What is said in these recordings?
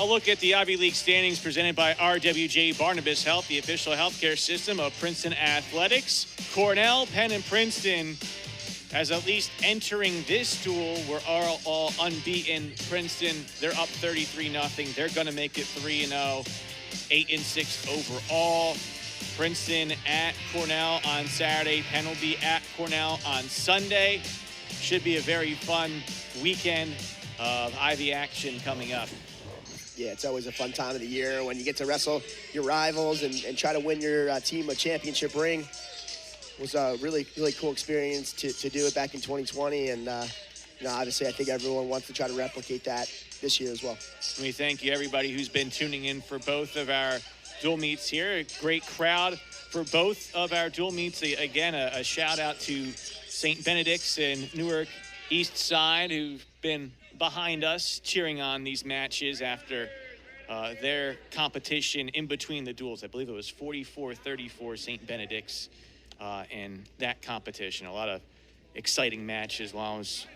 A look at the Ivy League standings presented by RWJ Barnabas Health, the official healthcare system of Princeton Athletics. Cornell, Penn, and Princeton, as at least entering this duel, we're all unbeaten. Princeton, they're up 33-0. They're going to make it 3-0, 8-6 overall. Princeton at Cornell on Saturday. Penn will be at Cornell on Sunday. Should be a very fun weekend of Ivy action coming up. Yeah, it's always a fun time of the year when you get to wrestle your rivals and try to win your team a championship ring. It was a really cool experience to do it back in 2020. And, obviously, I think everyone wants to try to replicate that this year as well. We thank you, everybody who's been tuning in for both of our dual meets here. A great crowd for both of our dual meets. Again, a shout out to St. Benedict's and Newark East Side, who've been behind us cheering on these matches after their competition in between the duels. I believe it was 44-34 St. Benedict's in that competition. A lot of exciting matches while I was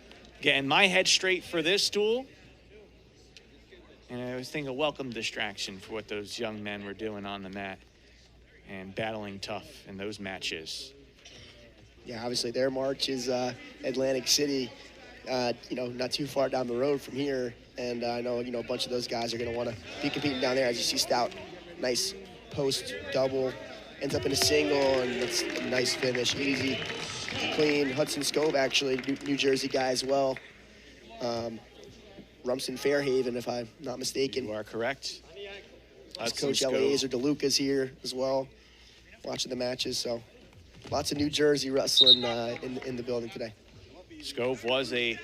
getting my head straight for this duel. And I was thinking a welcome distraction for what those young men were doing on the mat and battling tough in those matches. Yeah, obviously their march is Atlantic City, not too far down the road from here. And I know, a bunch of those guys are going to want to be competing down there. As you see Stout, nice post double, ends up in a single, and it's a nice finish, easy, clean. Hudson Skove, actually, New Jersey guy as well. Rumson Fairhaven, if I'm not mistaken. You are correct. Coach Eliezer DeLuca's here as well, watching the matches. So lots of New Jersey wrestling in the building today. Skove was a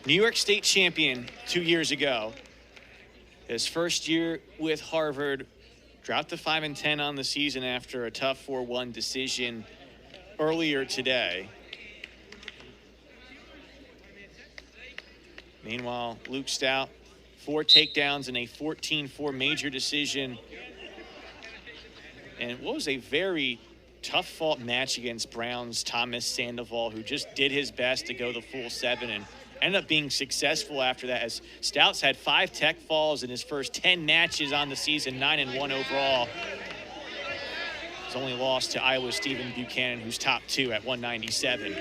New York State champion 2 years ago. His first year with Harvard, dropped to 5-10 on the season after a tough 4-1 decision earlier today. Meanwhile, Luke Stout, 4 takedowns in a 14-4 major decision. And what was a very tough fought match against Brown's Thomas Sandoval, who just did his best to go the full 7 and ended up being successful after that, as Stout's had 5 tech falls in his first 10 matches on the season, 9-1 overall. He's only lost to Iowa's Stephen Buchanan, who's top 2 at 197.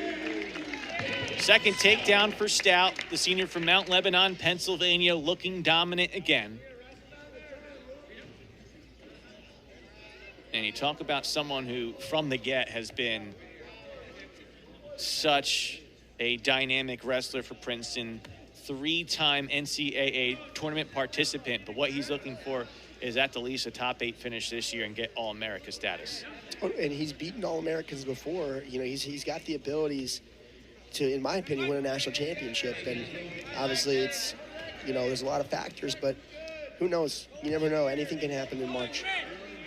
Second takedown for Stout, the senior from Mount Lebanon, Pennsylvania, looking dominant again. And you talk about someone who, from the get, has been such a dynamic wrestler for Princeton, 3-time NCAA tournament participant. But what he's looking for is at the least a top 8 finish this year and get All-America status. Oh, and he's beaten All-Americans before. He's got the abilities to, in my opinion, win a national championship. And obviously it's, there's a lot of factors, but who knows? You never know. Anything can happen in March.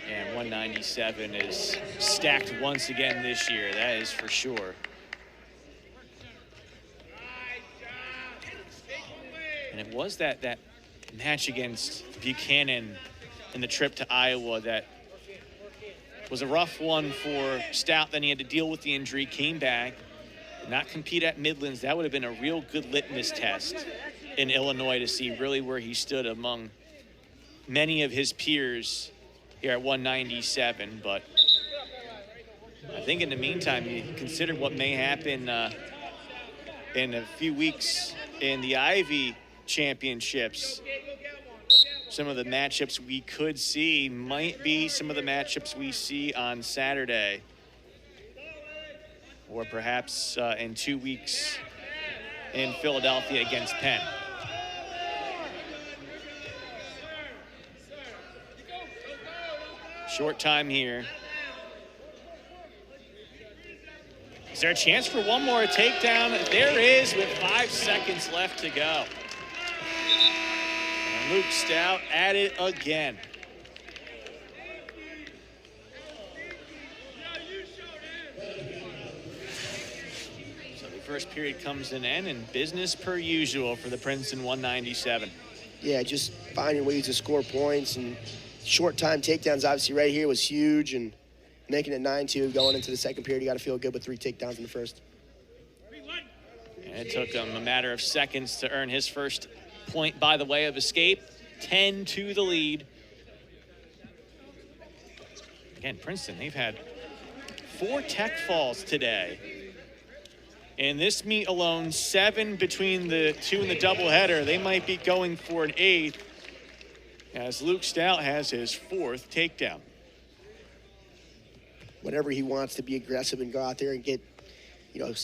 And 197 is stacked once again this year. That is for sure. And it was that match against Buchanan in the trip to Iowa that was a rough one for Stout. Then he had to deal with the injury, came back, did not compete at Midlands. That would have been a real good litmus test in Illinois to see really where he stood among many of his peers here at 197. But I think in the meantime, you consider what may happen in a few weeks in the Ivy Championships. Some of the matchups we could see might be some of the matchups we see on Saturday, or perhaps in 2 weeks in Philadelphia against Penn. Short time here. Is there a chance for one more takedown? There is, with 5 seconds left to go. And Luke Stout at it again. So the first period comes to an end, and business per usual for the Princeton 197. Yeah, just finding ways to score points, and short time takedowns obviously right here was huge, and making it 9-2 going into the second period. You got to feel good with 3 takedowns in the first. And it took him a matter of seconds to earn his first point by the way of escape. 10 to the lead. Again, Princeton, they've had 4 tech falls today. In this meet alone, 7 between the 2 in the doubleheader. They might be going for an 8th as Luke Stout has his 4th takedown. Whenever he wants to be aggressive and go out there and get,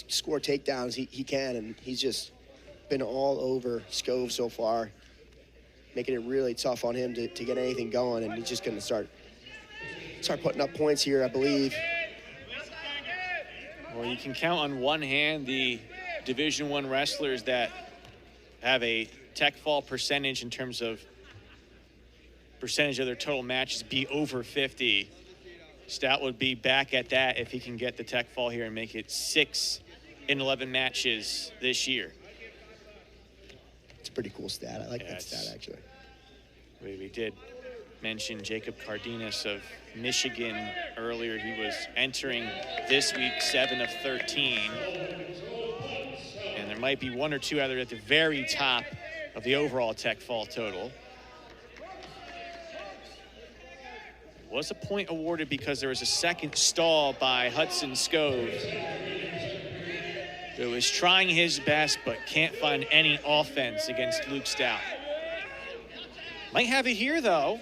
score takedowns, he can, and he's just been all over Skove so far, making it really tough on him to get anything going, and he's just going to start putting up points here, I believe. Well, you can count on one hand the Division I wrestlers that have a tech fall percentage in terms of percentage of their total matches be over 50. Stout would be back at that if he can get the tech fall here and make it 6 in 11 matches this year. It's a pretty cool stat. I like that stat, actually. We did mention Jacob Cardenas of Michigan earlier. He was entering this week 7 of 13. And there might be 1 or 2 other at the very top of the overall tech fall total. Was a point awarded because there was a second stall by Hudson Skove, who was trying his best but can't find any offense against Luke Stout. Might have it here, though.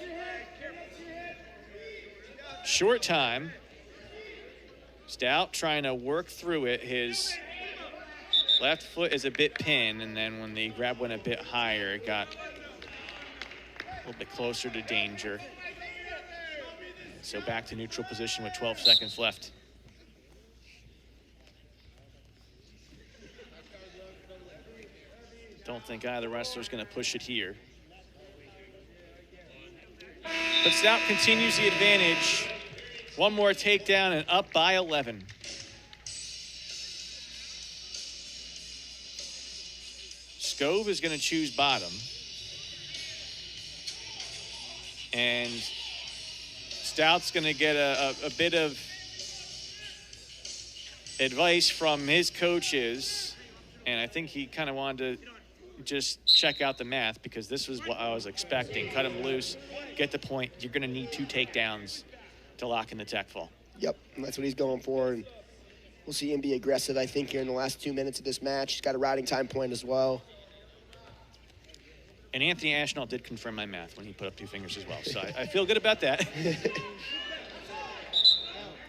Short time. Stout trying to work through it. His left foot is a bit pinned, and then when the grab went a bit higher, it got a little bit closer to danger. So back to neutral position with 12 seconds left. Don't think either wrestler's going to push it here. But Stout continues the advantage. 1 more takedown and up by 11. Skove is going to choose bottom. And Stout's going to get a bit of advice from his coaches. And I think he kind of wanted to just check out the math, because this was what I was expecting. Cut him loose, get the point. You're going to need 2 takedowns to lock in the tech fall. Yep, and that's what he's going for. And we'll see him be aggressive, I think, here in the last 2 minutes of this match. He's got a riding time point as well. And Anthony Ashnault did confirm my math when he put up 2 fingers as well. So I feel good about that.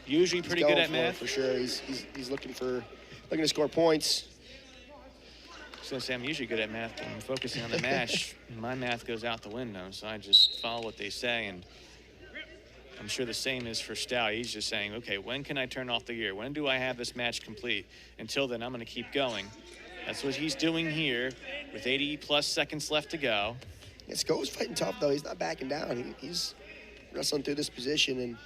Usually pretty good at math. For sure. He's looking to score points. I was going to say, I'm usually good at math, but when I'm focusing on the match, my math goes out the window, so I just follow what they say, and I'm sure the same is for Stout. He's just saying, okay, when can I turn off the gear? When do I have this match complete? Until then, I'm going to keep going. That's what he's doing here with 80-plus seconds left to go. Yeah, Skove's fighting tough, though. He's not backing down. He's wrestling through this position, and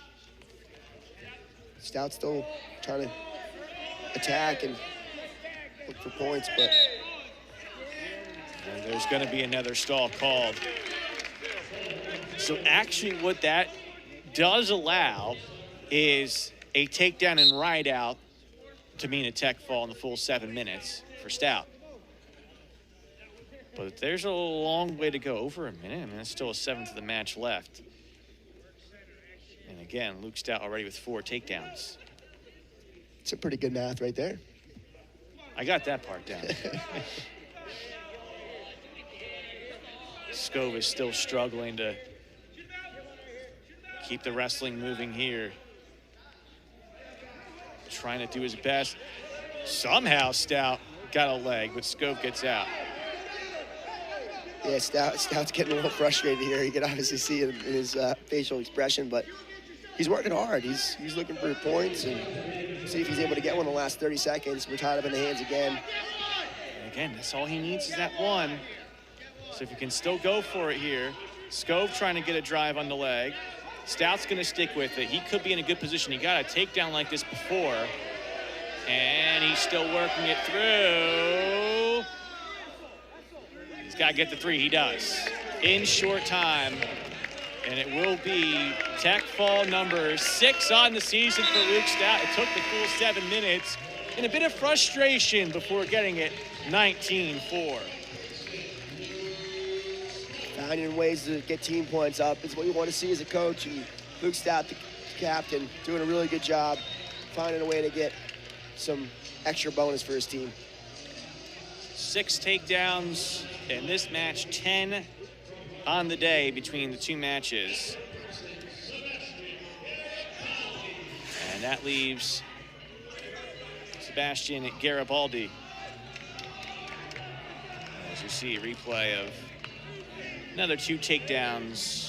Stout's still trying to attack and look for points, but... And there's going to be another stall called. So actually what that does allow is a takedown and ride out to mean a tech fall in the full 7 minutes for Stout. But there's a long way to go, over a minute. I mean, there's still a 7th of the match left. And again, Luke Stout already with 4 takedowns. It's a pretty good math right there. I got that part down. Skove is still struggling to keep the wrestling moving here. Trying to do his best. Somehow Stout got a leg, but Skove gets out. Yeah, Stout's getting a little frustrated here. You can obviously see it in his facial expression, but he's working hard. He's looking for points and see if he's able to get one in the last 30 seconds. We're tied up in the hands again. And again, that's all he needs is that one. So if he can still go for it here, Skove trying to get a drive on the leg. Stout's going to stick with it. He could be in a good position. He got a takedown like this before, and he's still working it through. He's got to get the 3. He does in short time, and it will be tech fall number 6 on the season for Luke Stout. It took the full 7 minutes and a bit of frustration before getting it 19-4. finding ways to get team points up is what you want to see as a coach. And Luke Stout, the captain, doing a really good job finding a way to get some extra bonus for his team. 6 takedowns in this match, 10 on the day between the 2 matches. And that leaves Sebastian Garibaldi. As you see, a replay of another 2 takedowns